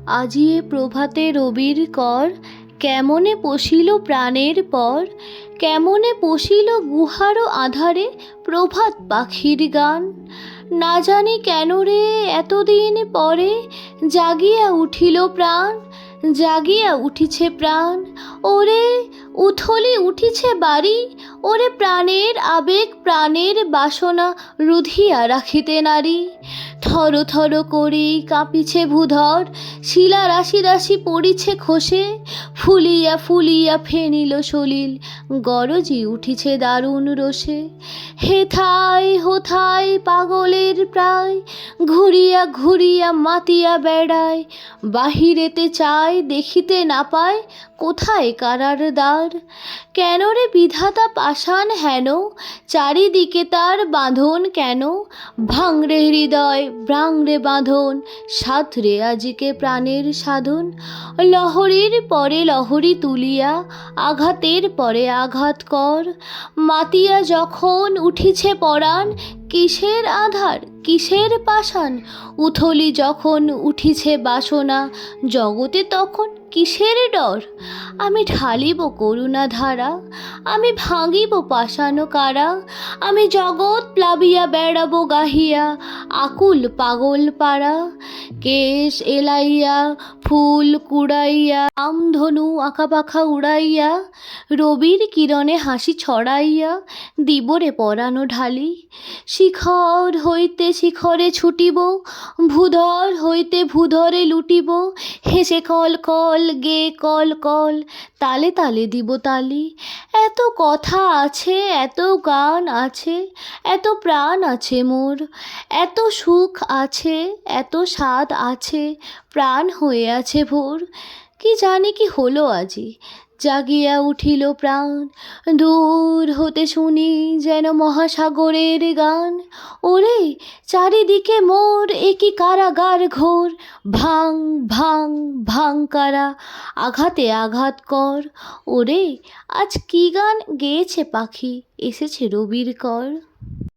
আজি এ প্রভাতে রবির কর, কেমনে পশিল প্রাণের পর, কেমনে পশিল গুহার আধারে প্রভাত পাখির গান। না জানি কেন রে এতদিন পরে জাগিয়া উঠিল প্রাণ, জাগিয়া উঠিছে প্রাণ। ওরে উথলি উঠিছে বাড়ি, ওরে প্রাণের আবেগ প্রাণের বাসনা রুধিয়া রাখিতে নারী। থর থর করে কাঁপিছে ভূধর, শিলা রাশি রাশি পড়িছে খসে, ফুলিয়া ফুলিয়া ফেনিল সলিল, গরজি উঠিছে দারুণ রোষে। হেথায় হোথায় পাগলের প্রায়, ঘুরিয়া ঘুরিয়া মাতিয়া বেড়ায়, বাহিরেতে চায় দেখিতে না পায় কোথায় কারার দ্বার। কেন রে বিধাতা পাষাণ হেন, চারিদিকে তার বাঁধন কেন, ভাঙরে হৃদয় ভাঙরে বাঁধন, সাধরে আজিকে প্রাণের সাধন। লহরীর পরে লহরী তুলিয়া আঘাতের পরে আঘাত কর, মাতিয়া যখন উঠিছে পরাণ, কিসের আধার কিসের পাষাণ। উথলি যখন উঠিছে বাসনা, জগতে তখন কিসের ডর। আমি ঢালিব করুণা ধারা, আমি ভাঙিব পাষাণ কারা, আমি জগৎ প্লাবিয়া বেড়াবো গাহিয়া আকুল পাগল পাড়া। কেশ এলাইয়া ফুল কুড়াইয়া, আমধনু আঁকাবাঁকা উড়াইয়া, রবির কিরণে হাসি ছড়াইয়া দিবরে পরানো ঢালি। শিখর হইতে শিখরে ছুটিব, ভূধর হইতে ভূধরে লুটিব, হেসে কল কল গে কল কল, তালে তালে দিব তালি। এত কথা আছে এত গান আছে, এত প্রাণ আছে মোর, এত সুখ আছে এত স্বাদ আছে, প্রাণ হয়ে আছে ভোর। কি জানি কি হলো আজি, জাগিয়া উঠিল প্রাণ, দূর হতে শুনি যেন মহাসাগরের গান। ওরে চারিদিকে মোর একি কারাগার ঘোর, ভাঙ ভাঙ ভাঙ কারা, আঘাতে আঘাত কর। ওরে আজ কি গান গেয়েছে পাখি, এসেছে রবির কর।